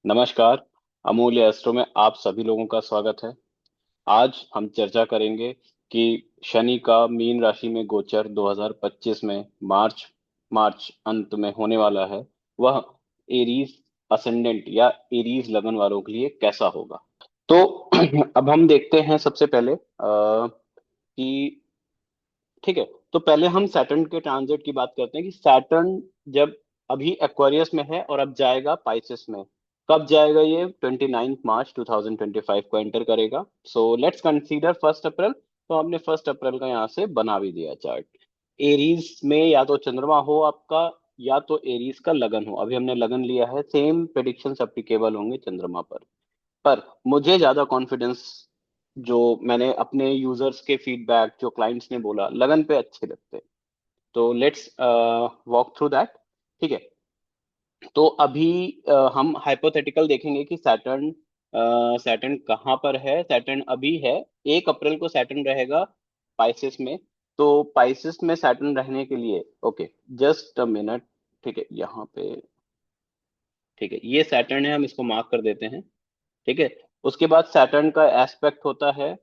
नमस्कार। अमूल्य एस्ट्रो में आप सभी लोगों का स्वागत है। आज हम चर्चा करेंगे कि शनि का मीन राशि में गोचर 2025 में मार्च मार्च अंत में होने वाला है, वह एरीज असेंडेंट या एरीज लगन वालों के लिए कैसा होगा। तो अब हम देखते हैं सबसे पहले कि ठीक है, तो पहले हम सैटर्न के ट्रांजिट की बात करते हैं कि सैटर्न जब अभी एक्वेरियस में है और अब जाएगा पाइसेस में। कब जाएगा? ये 29 मार्च 2025 को एंटर करेगा। सो लेट्स कंसीडर 1 अप्रैल। तो हमने 1 अप्रैल का यहाँ से बना भी दिया चार्ट। एरीज में या तो चंद्रमा हो आपका, या तो एरीज का लगन हो। अभी हमने लगन लिया है, सेम प्रेडिक्शंस एप्लीकेबल होंगे चंद्रमा पर मुझे ज्यादा कॉन्फिडेंस, जो मैंने अपने यूजर्स के फीडबैक, जो क्लाइंट्स ने बोला, लगन पे अच्छे लगते हैं। तो लेट्स वॉक थ्रू दैट। ठीक है, तो अभी हम हाइपोथेटिकल देखेंगे कि सैटर्न सैटर्न कहाँ पर है। सैटर्न अभी है, 1 अप्रैल को सैटर्न रहेगा पाइसेस में। तो पाइसेस में सैटर्न रहने के लिए, ओके, जस्ट अ मिनट। ठीक है, यहाँ पे, ठीक है, ये सैटर्न है, हम इसको मार्क कर देते हैं। ठीक है, उसके बाद सैटर्न का एस्पेक्ट होता है।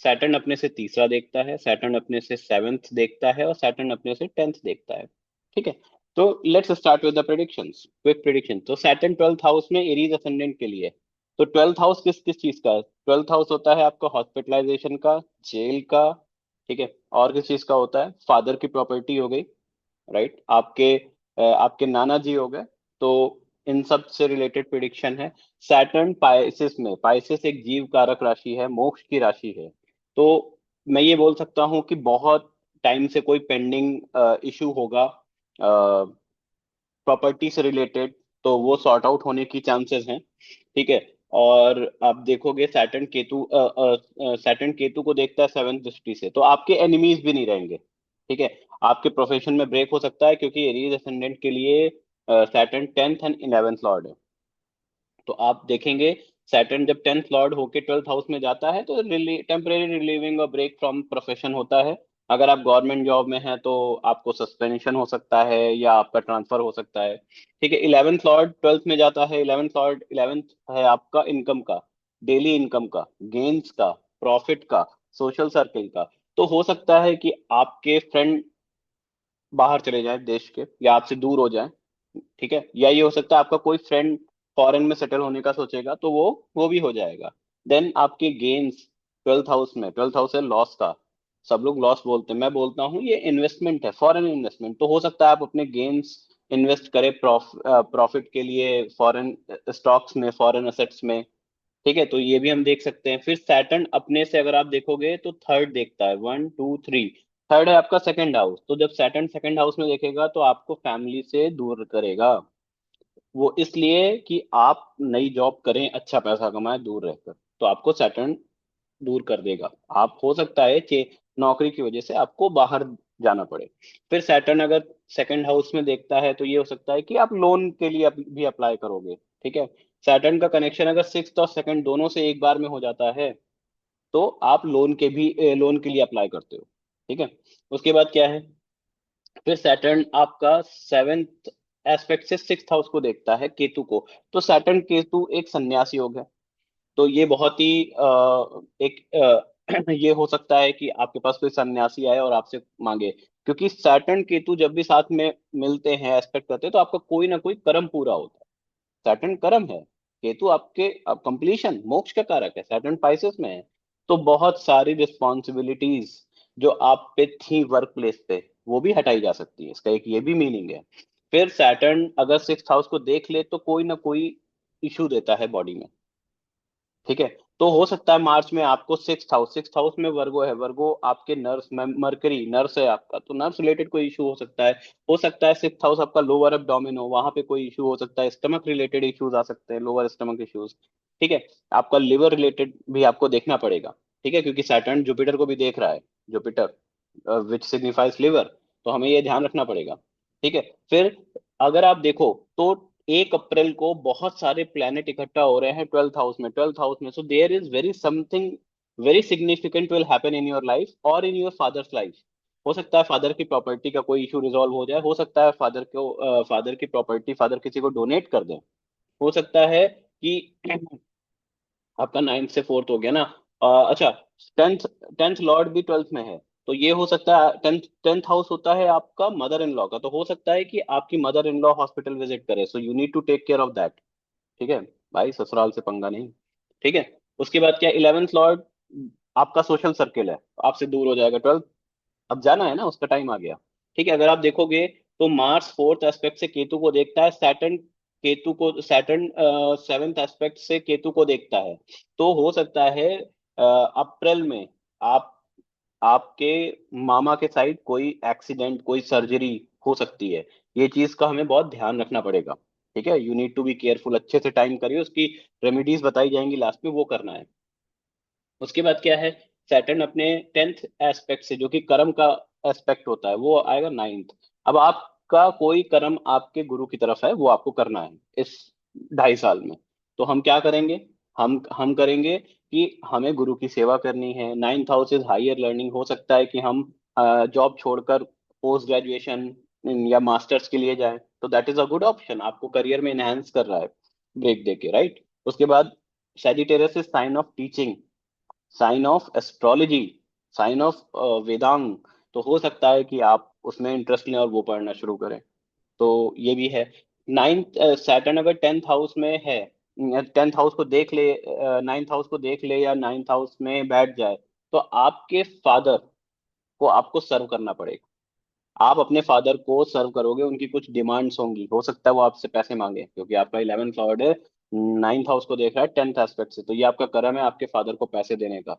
सैटर्न अपने से तीसरा देखता है, सैटर्न अपने से सेवेंथ देखता है, और सैटर्न अपने से टेंथ देखता है। ठीक है, तो let's start with the predictions, quick prediction. तो सैटर्न 12th हाउस में एरीज असेंडेंट के लिए। तो 12th हाउस किस किस चीज का है? 12th हाउस होता है आपका हॉस्पिटलाइजेशन का, जेल का। ठीक है, और किस चीज का होता है? फादर की प्रॉपर्टी हो गई, राइट, आपके नाना जी हो गए। तो इन सब से रिलेटेड प्रिडिक्शन है। सैटर्न पाइसेस में, पाइसेस एक जीव कारक राशि है, मोक्ष की राशि है। तो मैं ये बोल सकता हूँ कि बहुत टाइम से कोई पेंडिंग इशू होगा प्रॉपर्टी से रिलेटेड, तो वो सॉर्ट आउट होने की चांसेस हैं। ठीक है, और आप देखोगे सैटर्न केतु को देखता है सेवंथ दृष्टि से, तो आपके एनिमीज भी नहीं रहेंगे। ठीक है, आपके प्रोफेशन में ब्रेक हो सकता है, क्योंकि एरीज असेंडेंट के लिए Saturn 10th and 11th Lord है। तो आप देखेंगे, सैटर्न जब 10th लॉर्ड होके 12th हाउस में जाता है, तो टेम्परेरी रिलीविंग और ब्रेक फ्रॉम प्रोफेशन होता है। अगर आप गवर्नमेंट जॉब में हैं तो आपको सस्पेंशन हो सकता है, या आपका ट्रांसफर हो सकता है। ठीक है, 11th लॉर्ड 12th में जाता है। 11th लॉर्ड, 11th है आपका इनकम का, डेली इनकम का, गेन्स का, प्रॉफिट का, सोशल सर्कल का। तो हो सकता है कि आपके फ्रेंड बाहर चले जाएं देश के, या आपसे दूर हो जाएं। ठीक है, या ये हो सकता है आपका कोई फ्रेंड फॉरेन में सेटल होने का सोचेगा, तो वो भी हो जाएगा। देन आपके गेन्स 12th हाउस में, 12th हाउस है लॉस का। सब लोग लॉस बोलते हैं, मैं बोलता हूँ ये इन्वेस्टमेंट है, फॉरेन इन्वेस्टमेंट। तो हो सकता है आप अपने गेन्स इन्वेस्ट करें प्रॉफिट के लिए, फॉरेन स्टॉक्स में, फॉरेन असेट्स में। ठीक है, तो ये भी हम देख सकते हैं। फिर सैटर्न अपने से अगर आप देखोगे तो थर्ड देखता है, 1 2 3। थर्ड है आपका सेकंड हाउस। तो जब सैटर्न सेकंड हाउस में देखेगा तो आपको फैमिली से दूर करेगा। वो इसलिए कि आप नई जॉब करें, अच्छा पैसा कमाएं दूर रहकर, तो आपको सैटर्न दूर कर देगा। आप हो सकता है कि नौकरी की वजह से आपको बाहर जाना पड़े। फिर सैटर्न अगर सेकंड हाउस में देखता है, तो ये हो सकता है कि आप लोन के लिए भी अप्लाई करोगे। ठीक है, सैटर्न का कनेक्शन अगर सिक्स और सेकंड दोनों से एक बार में हो जाता है, तो आप लोन के लिए अप्लाई करते हो। ठीक है, उसके बाद क्या है? फिर सैटर्न आपका सेवेंथ एस्पेक्ट से 6th हाउस को देखता है, केतु को। तो सैटर्न केतु एक संन्यासी योग है। तो ये बहुत ही ये हो सकता है कि आपके पास कोई सन्यासी आए और आपसे मांगे, क्योंकि सैटर्न केतु जब भी साथ में मिलते हैं, एस्पेक्ट करते हैं, तो आपका कोई ना कोई कर्म पूरा होता है। सैटर्न कर्म है, केतु आपके कंप्लीशन, मोक्ष का कारक है, सैटर्न पाइसेस में है। तो बहुत सारी रिस्पॉन्सिबिलिटीज जो आप पे थी वर्क प्लेस पे, वो भी हटाई जा सकती है। इसका एक ये भी मीनिंग है। फिर सैटर्न अगर 6th हाउस को देख ले, तो कोई ना कोई इशू देता है बॉडी में। ठीक है, तो हो सकता है मार्च में आपको सिक्स हाउस में वर्गो है, वर्गो आपके नर्स में, मरकरी नर्स है आपका, तो नर्स रिलेटेड कोई इशू हो सकता है। हो सकता है 6th हाउस आपका लोअर एब्डोमेन हो, वहां पे कोई इशू हो सकता है। स्टमक रिलेटेड इश्यूज आ सकते हैं, लोअर स्टमक इश्यूज। ठीक है, आपका लिवर रिलेटेड भी आपको देखना पड़ेगा। ठीक है, क्योंकि सैटर्न जुपिटर को भी देख रहा है, जुपिटर विच सिग्निफाइज लिवर। तो हमें ये ध्यान रखना पड़ेगा। ठीक है, फिर अगर आप देखो, तो 1 अप्रैल को बहुत सारे प्लैनेट इकट्ठा हो रहे हैं 12th हाउस में, 12th हाउस में। So there is very something very significant will happen in your life और इन योर फादर्स लाइफ। हो सकता है फादर की प्रॉपर्टी का कोई इशू रिजॉल्व हो जाए, हो सकता है फादर की प्रॉपर्टी फादर किसी को डोनेट कर दें। हो सकता है कि आपका नाइन्थ से फोर्थ हो गया ना। अच्छा, टेंथ टेंथ लॉर्ड भी ट्वेल्थ में है, तो ये हो सकता है टेंथ टेंथ हाउस होता है आपका मदर इन लॉ का, तो हो सकता है कि आपकी mother in law hospital visit करे, so you need to take care of that. ठीक है भाई, ससुराल से पंगा नहीं। ठीक है। उसके बाद क्या, इलेवेंथ लॉर्ड आपका सोशल सर्किल है, आपसे दूर हो जाएगा। ट्वेल्थ अब जाना है ना, उसका टाइम आ गया। ठीक है, अगर आप देखोगे तो मार्स फोर्थ एस्पेक्ट से केतु को देखता है, सैटर्न केतु को, सैटर्न सेवेंथ एस्पेक्ट से केतु को देखता है। तो हो सकता है अप्रैल में आप आपके मामा के साइड कोई एक्सीडेंट, कोई सर्जरी हो सकती है। ये चीज का हमें बहुत ध्यान रखना पड़ेगा। ठीक है, you need to be careful, अच्छे से टाइम करिए, उसकी रेमेडीज बताई जाएंगी लास्ट में, वो करना है। उसके बाद क्या है, सैटर्न अपने टेंथ एस्पेक्ट से, जो कि कर्म का एस्पेक्ट होता है, वो आएगा नाइन्थ। अब आपका कोई कर्म आपके गुरु की तरफ है, वो आपको करना है इस 2.5 साल में। तो हम क्या करेंगे, हम करेंगे कि हमें गुरु की सेवा करनी है। Ninth house is higher learning, हो सकता है कि हम जॉब छोड़कर पोस्ट ग्रेजुएशन या मास्टर्स के लिए जाएं, तो that is a good option, आपको करियर में इनहेंस कर रहा है ब्रेक देके, राइट। उसके बाद Sagittarius is sign of teaching, sign of astrology, sign of Vedanga. तो हो सकता है कि आप उसमें इंटरेस्ट लें और वो पढ़ना शुरू करें। तो ये भी है। नाइन्थ सैटर्न अगर टेंथ हाउस में है, टेंथ हाउस को देख ले, नाइन्थ हाउस को देख ले या नाइन्थ हाउस में बैठ जाए, तो आपके फादर को आपको सर्व करना पड़ेगा। आप अपने फादर को सर्व करोगे, उनकी कुछ डिमांड्स होंगी, हो सकता है वो आपसे पैसे मांगे, क्योंकि आपका 11th लॉर्ड है, नाइन्थ हाउस को देख रहा है टेंथ एस्पेक्ट से, तो ये आपका कर्म है आपके फादर को पैसे देने का।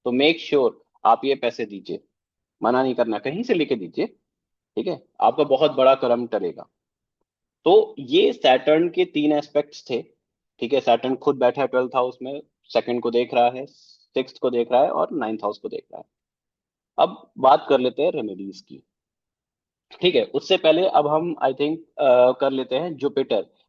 तो मेक श्योर आप ये पैसे दीजिए, मना नहीं करना, कहीं से लेके दीजिए। ठीक है, आपका बहुत बड़ा कर्म टलेगा। तो ये सैटर्न के 3 एस्पेक्ट्स थे। ठीक है, सैटर्न खुद बैठा है 12th हाउस में, सेकंड को देख रहा है, सिक्स्थ को देख रहा है और नाइन्थ हाउस को देख रहा है। अब बात कर लेते हैं रेमेडीज की। ठीक है, उससे पहले अब हम आई थिंक कर लेते हैं जुपिटर।